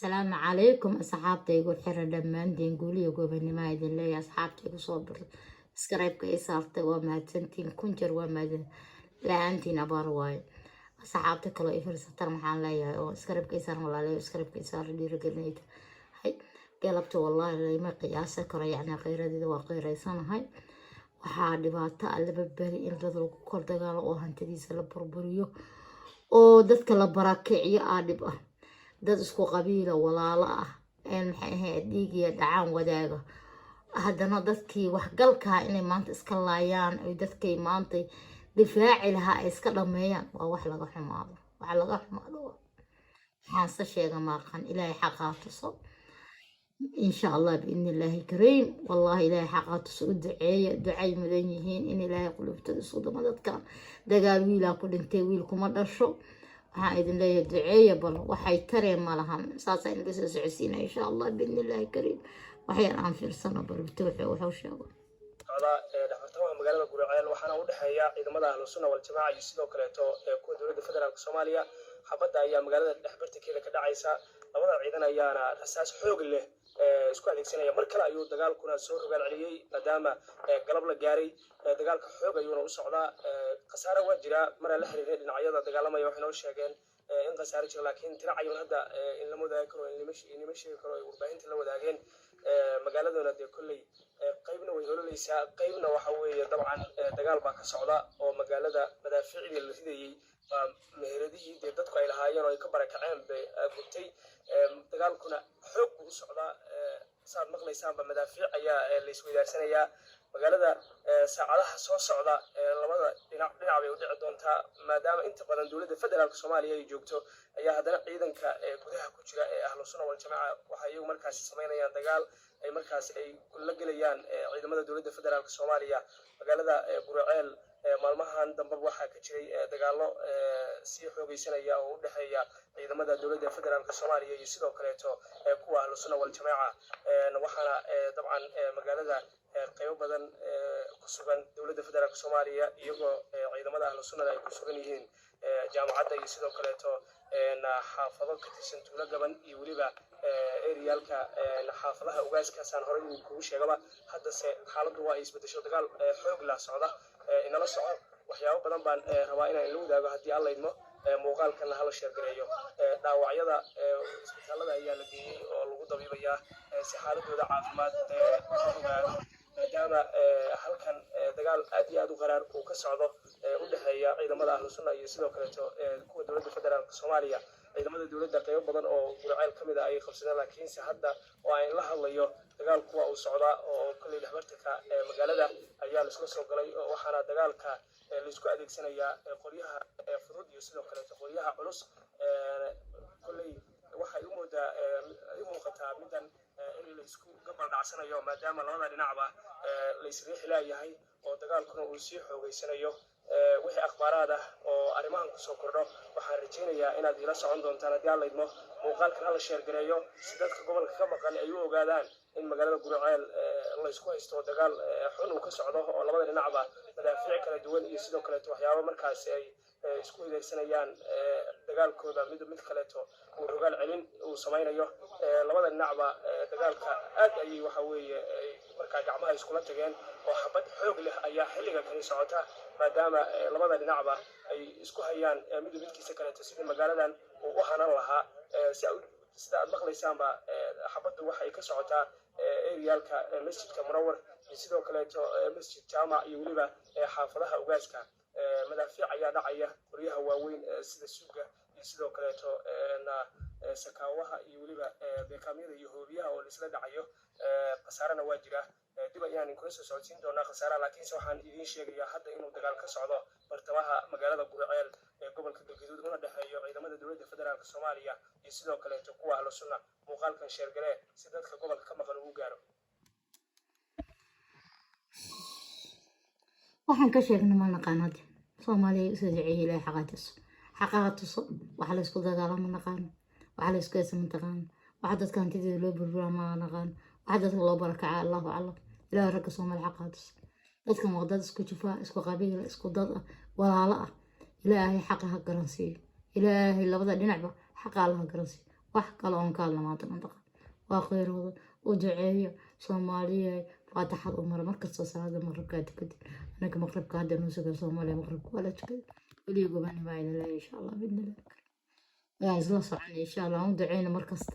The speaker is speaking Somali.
السلام عليكم أصحابتي يقول حرة دمان دين قولي يقول ما يدين لي أصحابتي يصبر سكريب كيسارتي وما تنتين كنجر وما لا أنتي نبار واي أصحابتي كلو إفرس تر محل لي أو سكريب كيسار ولا لي سكريب كيسار اللي رجلنيت هاي قلبت والله اللي ما قياسه كرا يعني غير ذي وغير سنة هاي waxaa dhibaato alle badbaadi in dad lagu kor dagaalo oo hantidiisa la burburiyo oo dadka la barakiciyo dhib ah dad isku qabiila walaalo ah maxay ahayd dhiig iyo dhacaan wadaaga haddana dadkii waxgalka inay maanta iska laayaan ay dadkay maanta difaaci lahaa ay iska dhameeyaan waa wax laga xumaado waxaan se sheega maaqan ilaahay xaqaa tuso إن شاء الله بإذن الله الكريم والله إلهي حقات سعود دعاي مدنيهين إن إلهي قلوب تدسود مدد كان دقال ويلا كل انتي ويلكم مدرشو إذن الله دعاي بل وحي كريم مالهم ساسا إن قصص عسينا إن شاء الله بإذن الله الكريم وحي الآن في السنة بل بتوحي وحوشي هذا دحرتها مقالة قرعيل وحنا ودحيا إذا مدى أهل السنة والجماعة يسيدو كليتو كون دولة فدرالك الصومالية حبدا أيا مقالة دحبرتي كيدا كدعيسا لبدا عيدنا أيانا رساس حوق له isku adeegsanaya mar kale ayuu dagaalkuna soo rogaal celiyay maadaama galab la gaaray dagaalka xoog ayuuna u socdaa khasaare waa jira mar la xiriiray dhinacyada dagaalamaya waxay noo sheegeen in khasaare jira laakiin dhinacayun hadda in la wadaagi karo in lama sheegi karo ay warbaahinta la wadaageen magaaladuna dee kolley qaybna way ololeysaa qaybna waxa weeye dabcan dagaal baa ka socda oo magaalada madaafiicdii la ridayay meheradihii dee dadku ay lahaayeen oo ay ka barakaceen bay gubtay dagaalkuna xoog buu u socdaa saad maqlaysaanba madaafiic ayaa la isweydaarsanaya magaalada saacadaha soo socda labada dhinac bay u dhici doontaa maadaama inta badan dowladda federaalka Soomaaliya ay joogto ayaa haddana ciidanka gudaha ku jira ee ahlu sunna wal jamaa waxa ay markaas sameynayaan dagaal ay markaas ay la gelayaan ciidamada dowladda federaalka Soomaaliya magaalada Burceel maalmahan dambe waxaa ka jiray dagaalo si xoogaysanaya oo u dhaxeeya ciidamada dowladda federaalka Soomaaliya iyo sidoo kale kuwa ahlu sunna wal jamaa waxaana dabcan magaalada qaybo badan ku sugan dowladda federaalka Soomaaliya iyagoo ciidamada ahlu sunna ay ku sugan yihiin jaamacadda iyo sidoo kale xaafado ka tirsan tuulo gaban iyo waliba eriyalka xaafadaha ugaaskaasaan horey uu kugu sheegaba haddase xaaladdu waa ay isbedesho dagaal xoog la socda inala soco waxyaabo badan baan rabaa inaan la wadaago haddii alla idmo muuqaalkan hala sheer gareeyo dhaawacyada isbitaalada ayaa la geeyey oo lagu dabiibayaa si xaaladooda caafimaad ogaado maadaama halkan dagaal aad iyo aad u qaraar uu ka socdo u dhaxeeya ciidamada ahlu sunna iyo sidoo kale kuwa dowladda federaalka Soomaaliya ciidamada dowladda qaybo badan oo Burceel kamid ah ay qabsadeen laakiinse hadda oo ay la hadlayo dagaal kuwa uu socda oo kulli dhexbartanka magaalada ayaa la isla soo galay waxaana dagaalka la isku adeegsanayaa qoryaha fudud iyo sidoo kale qoryaha culus kulli waxay u muuqataa midan in la isku gabal dhacsanayo maadaama labada dhinacba la isriix leeyahay oo dagaalkuna uu sii xoogaysanayo wixii akhbaaraad ah oo arrimahan ku soo kordho waxaan rajaynayaa inaad ila socon doontaan haddii alla idmo muuqaalkan hala sheer gareeyo si dadka gobolka ka maqan ay u ogaadaan in magaalada Burceel la isku haysto dagaal xun uu ka socdo oo labada dhinacba madaafiic kala duwan iyo sidoo kale waxyaabo markaas ay isku weydaarsanayaan dagaalkooda mid kaleeto uu rogaal celin uu samaynayo labada dhinacba dagaalka aad ayay waxa weeye markaa gacmaha iskula tageen oo xabad xoog leh ayaa xilliga kani socota maadaama labada dhinacba ay isku hayaan midkiisa kaleeto sidii magaaladan uu u hanan lahaa sida aad maqlaysaanba xabaddu waxay ka socotaa eriyalka masjidka Munawwar iyo sidoo kaleeto masjid jaamac iyo waliba xaafadaha ugaaska madaafiic ayaa dhacaya qoryaha waaweyn sida suuga iyo sidoo kaleeto sakaawaha iyo waliba beekaamyada iyo hoobiyaha oo isla dhacayo khasaarana waa jira dib ayaan ku soo socodsiin doonaa khasaaraha laakiinse waxaan idiin sheegayaa hadda inuu dagaal ka socdo bartamaha magaalada Burceel ee gobolka Galgaduud una dhaxeeyo ciidamada dowladda federaalka Soomaaliya iyo sidoo kaleeto kuwa ahlu sunna muuqaalkan sheer garee si dadka gobolka ka maqan ugu gaaro waxaan ka sheegnay ma naqaanad Soomaaliya soo duceeyay ilaahay xaqaatiso waxa la isku dagaalamo naqaan waxa la isku heesan taqaan waxa dadka hantidii loo burbura ma naqaan waxa dadka loo barakacay Allahu a'lam ilaahay ragga Soomaaliya xaqaatiso dadka waqdad isku jufaa isku qabiil isku dad walaalo ah ilaahay xaqaha garansiyo ilaahay labada dhinacba xaqa Allah garansiyo wax kale oon ka hadla maanta mantaqa waa khayrooda u duceeya soomaaliya faataxad u mara markastoo salaada maqribkaa tukatid anaga maqribka hadda noo sugan soomaaliya maqribka waa la tukada weliga gobanimaa idin leeya insha allah bidnillah waan isla socon insha allah aan u duceyna markasta